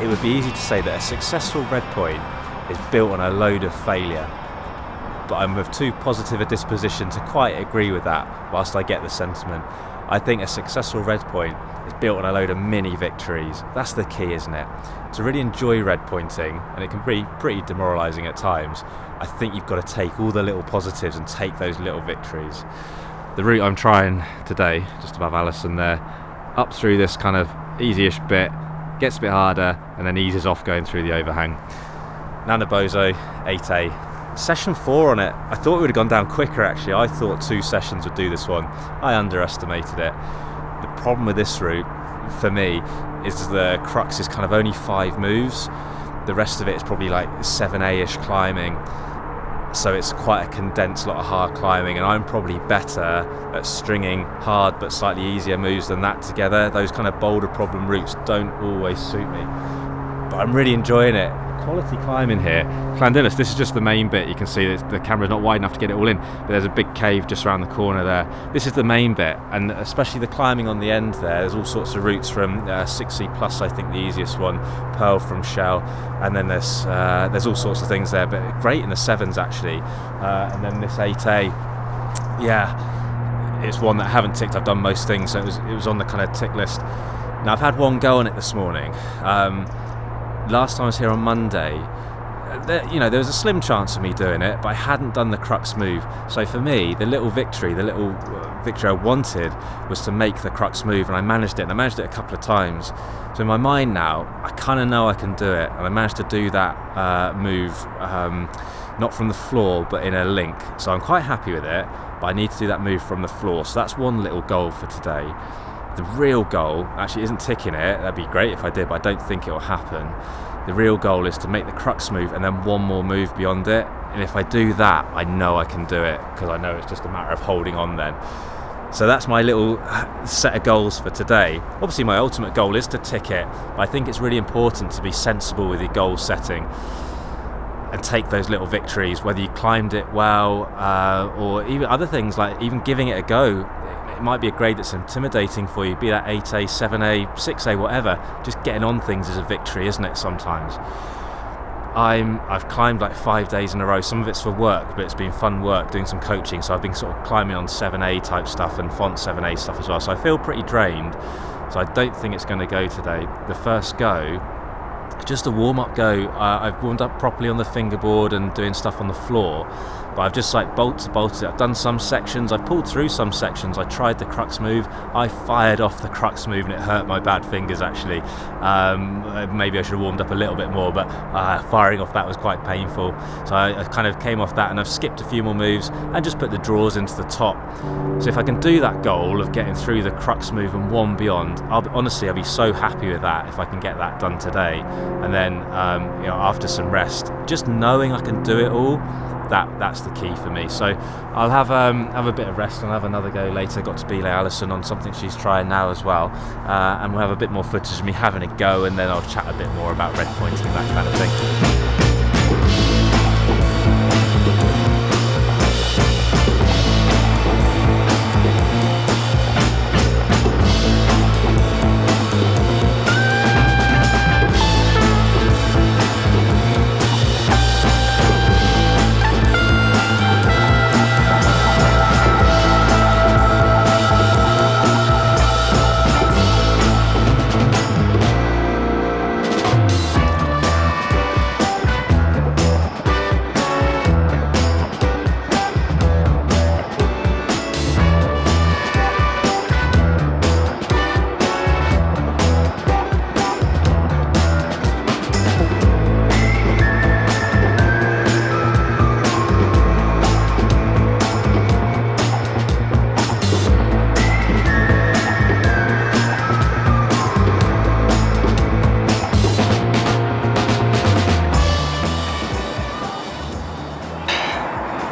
would be easy to say that a successful red point is built on a load of failure. But I'm of too positive a disposition to quite agree with that, whilst I get the sentiment. I think a successful red point is built on a load of mini victories. That's the key, isn't it? To really enjoy red pointing, and it can be pretty demoralising at times, I think you've got to take all the little positives and take those little victories. The route I'm trying today, just above Alison there, up through this kind of easy-ish bit, gets a bit harder, and then eases off going through the overhang. Nanabohzo, 8A. Session 4 on it. I thought it would have gone down quicker actually. I thought 2 sessions would do this one. I underestimated it. The problem with this route, for me, is the crux is kind of only 5 moves. The rest of it is probably like 7A-ish climbing. So it's quite a condensed lot of hard climbing, and I'm probably better at stringing hard but slightly easier moves than that together. Those kind of boulder problem routes don't always suit me. But I'm really enjoying it. Quality climbing here. Llandillas, this is just the main bit. You can see that the camera's not wide enough to get it all in, but there's a big cave just around the corner there. This is the main bit, and especially the climbing on the end there. There's all sorts of routes from 6C plus, I think the easiest one, Pearl from Shell, and then there's all sorts of things there, but great in the 7s actually. And then this 8A, yeah, it's one that I haven't ticked. I've done most things, so it was on the kind of tick list. Now I've had one go on it this morning. Last time I was here on Monday, there was a slim chance of me doing it, but I hadn't done the crux move. So for me, the little victory I wanted was to make the crux move, and I managed it, and I managed it a couple of times. So in my mind now, I kind of know I can do it, and I managed to do that move, not from the floor, but in a link. So I'm quite happy with it, but I need to do that move from the floor. So that's one little goal for today. The real goal actually isn't ticking it. That'd be great if I did, but I don't think it will happen. The real goal is to make the crux move and then one more move beyond it. And if I do that, I know I can do it, because I know it's just a matter of holding on then. So that's my little set of goals for today. Obviously my ultimate goal is to tick it, but I think it's really important to be sensible with your goal setting and take those little victories, whether you climbed it well, or even other things like even giving it a go. It might be a grade that's intimidating for you, be that 8A, 7A, 6A, whatever. Just getting on things is a victory, isn't it, sometimes? I've climbed like 5 days in a row. Some of it's for work, but it's been fun work doing some coaching, so I've been sort of climbing on 7A type stuff and font 7A stuff as well, so I feel pretty drained. So I don't think it's going to go today. The first go, just a warm-up go. I've warmed up properly on the fingerboard and doing stuff on the floor, but I've just like bolted it. I've done some sections, I've pulled through some sections. I tried the crux move, I fired off the crux move and it hurt my bad fingers actually. Maybe I should have warmed up a little bit more, but firing off that was quite painful. So I kind of came off that, and I've skipped a few more moves and just put the draws into the top. So if I can do that goal of getting through the crux move and one beyond, I'll be so happy with that if I can get that done today. And then after some rest, just knowing I can do it all, that's the key for me. So I'll have a bit of rest, and I'll have another go later. Got to belay Alison on something she's trying now as well, and we'll have a bit more footage of me having a go, and then I'll chat a bit more about red pointing and that kind of thing.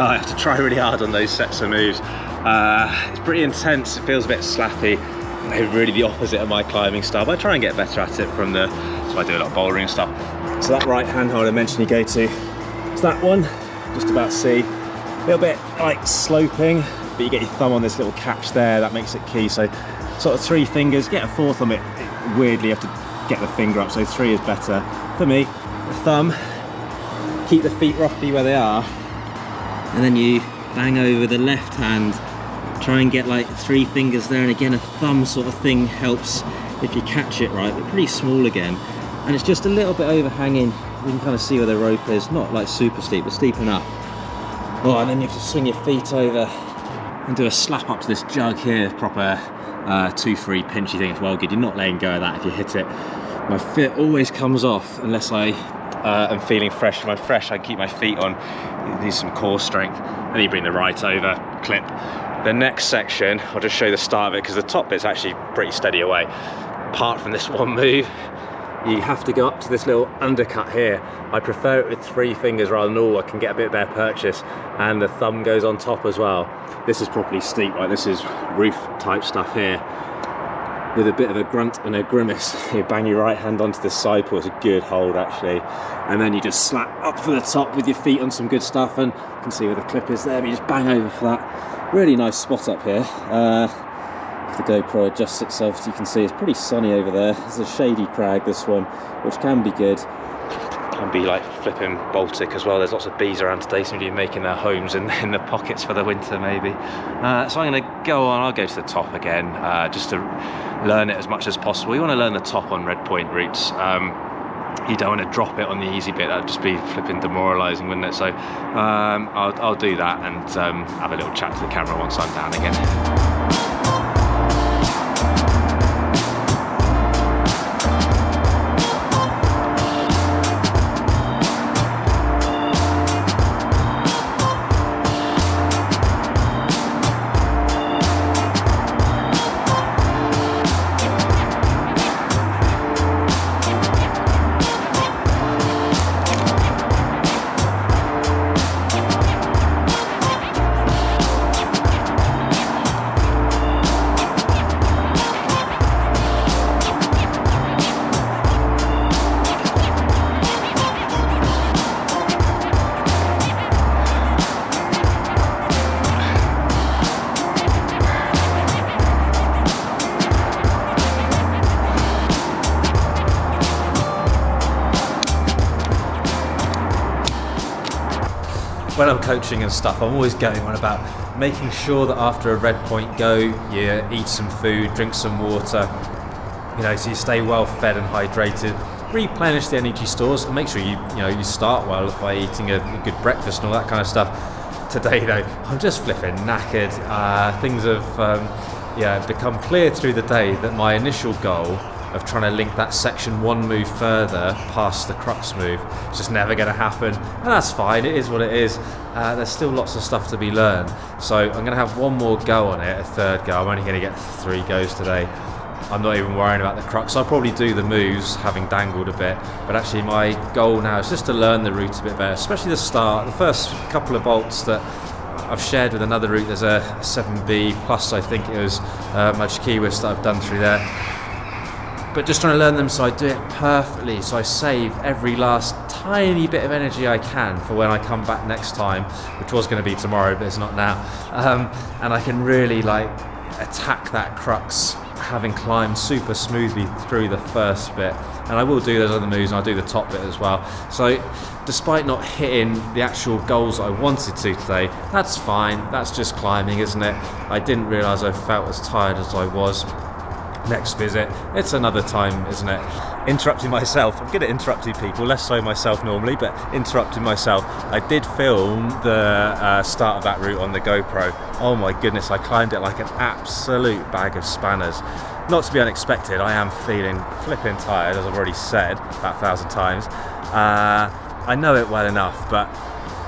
I have to try really hard on those sets of moves. It's pretty intense, it feels a bit slappy. They're really the opposite of my climbing style, but I try and get better at it so I do a lot of bouldering and stuff. So that right hand hold I mentioned you go to, it's that one, just about C. A little bit like sloping, but you get your thumb on this little catch there, that makes it key. So sort of 3 fingers, get a 4th on it. Weirdly you have to get the finger up. So 3 is better for me. The thumb, keep the feet roughly where they are, and then you bang over the left hand. Try and get like 3 fingers there, and again a thumb sort of thing helps if you catch it right, but pretty small again. And it's just a little bit overhanging. You can kind of see where the rope is, not like super steep, but steep enough. Oh, and then you have to swing your feet over and do a slap up to this jug here, proper 2-3 pinchy thing. It's well good. You're not letting go of that if you hit it. My foot always comes off unless I am feeling fresh. When I'm fresh, I can keep my feet on. You need some core strength. Then you bring the right over, clip. The next section, I'll just show you the start of it because the top bit's actually pretty steady away. Apart from this one move, you have to go up to this little undercut here. I prefer it with 3 fingers rather than all. I can get a bit better purchase, and the thumb goes on top as well. This is properly steep, right? This is roof type stuff here. With a bit of a grunt and a grimace, you bang your right hand onto the side paw. It's a good hold actually, and then you just slap up for the top with your feet on some good stuff, and you can see where the clip is there, but you just bang over for that. Really nice spot up here. If the GoPro adjusts itself, so you can see it's pretty sunny over there. It's a shady crag, this one, which can be good. Can be like flipping Baltic as well. There's lots of bees around today, somebody making their homes in the pockets for the winter maybe. So I'm going to go on, I'll go to the top again, just to learn it as much as possible. You want to learn the top on red point routes. You don't want to drop it on the easy bit, that'd just be flipping demoralising, wouldn't it? So I'll do that and have a little chat to the camera once I'm down again. When I'm coaching and stuff, I'm always going on about making sure that after a red point go, you eat some food, drink some water, you know, so you stay well fed and hydrated, replenish the energy stores, and make sure you start well by eating a good breakfast and all that kind of stuff. Today though, I'm just flipping knackered. Things have become clear through the day that my initial goal of trying to link that section 1 move further past the crux move, it's just never going to happen, and that's fine, it is what it is. There's still lots of stuff to be learned, so I'm going to have one more go on it, a third go. I'm only going to get 3 goes today. I'm not even worrying about the crux. I'll probably do the moves having dangled a bit, but actually my goal now is just to learn the route a bit better, especially the start. The first couple of bolts that I've shared with another route, there's a 7B plus, I think it was Majkiwis that I've done through there. But just trying to learn them so I do it perfectly, so I save every last tiny bit of energy I can for when I come back next time, which was going to be tomorrow, but it's not now. And I can really like attack that crux, having climbed super smoothly through the first bit. And I will do those other moves, and I'll do the top bit as well. So despite not hitting the actual goals I wanted to today, that's fine, that's just climbing, isn't it? I didn't realise I felt as tired as I was. Next visit, it's another time, isn't it? Interrupting myself. I'm good at interrupting people, less so myself normally, but interrupting myself. I did film the start of that route on the GoPro. Oh my goodness, I climbed it like an absolute bag of spanners. Not to be unexpected, I am feeling flipping tired, as I've already said about 1,000 times. I know it well enough, but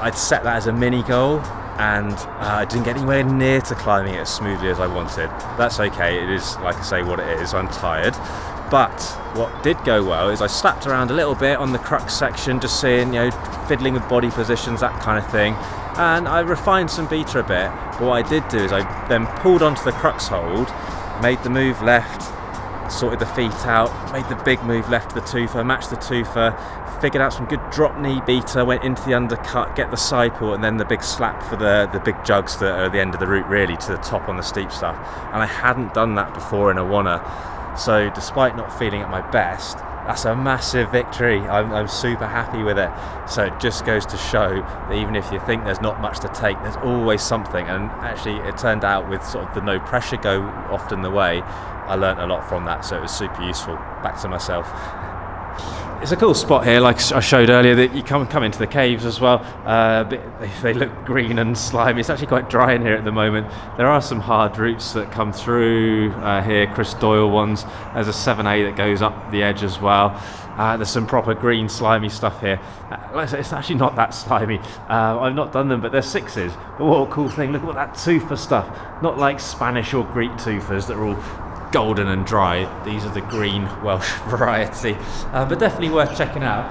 I'd set that as a mini goal, and I didn't get anywhere near to climbing it as smoothly as I wanted. That's okay, it is, like I say, what it is. I'm tired. But what did go well is I slapped around a little bit on the crux section, just seeing, fiddling with body positions, that kind of thing. And I refined some beta a bit. But what I did do is I then pulled onto the crux hold, made the move left, sorted the feet out, made the big move left to the twofer, matched the twofer, figured out some good drop knee beta, went into the undercut, get the side pull, and then the big slap for the big jugs that are at the end of the route, really, to the top on the steep stuff. And I hadn't done that before in Awana. So despite not feeling at my best, that's a massive victory. I'm super happy with it. So it just goes to show that even if you think there's not much to take, there's always something. And actually it turned out, with sort of the no pressure go often the way, I learnt a lot from that, so it was super useful. Back to myself. It's a cool spot here, like I showed earlier, that you come into the caves as well. They look green and slimy. It's actually quite dry in here at the moment. There are some hard roots that come through here, Chris Doyle ones. There's a 7A that goes up the edge as well. There's some proper green slimy stuff here. Like I said, it's actually not that slimy. I've not done them, but they're 6s. But what a cool thing, look at what that tufa stuff. Not like Spanish or Greek tufas that are all golden and dry. These are the green Welsh variety, but definitely worth checking out.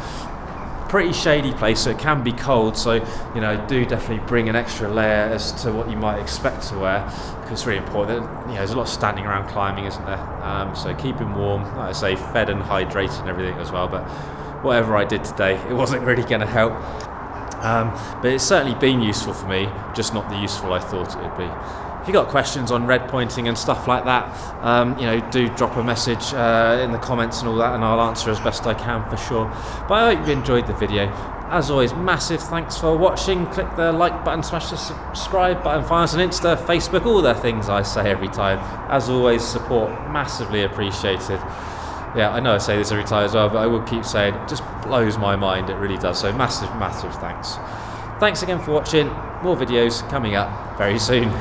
Pretty shady place, so it can be cold, so do definitely bring an extra layer as to what you might expect to wear, because it's really important. There's a lot of standing around climbing, isn't there? So keeping warm, like I say, fed and hydrated and everything as well, but whatever I did today, it wasn't really going to help. But it's certainly been useful for me, just not the useful I thought it would be. If you've got questions on red pointing and stuff like that, do drop a message in the comments and all that, and I'll answer as best I can for sure. But I hope you enjoyed the video. As always, massive thanks for watching. Click the like button, smash the subscribe button, find us on Insta, Facebook, all the things I say every time. As always, support massively appreciated. Yeah, I know I say this every time as well, but I will keep saying it. Just blows my mind, it really does. So massive, massive thanks. Thanks again for watching. More videos coming up very soon.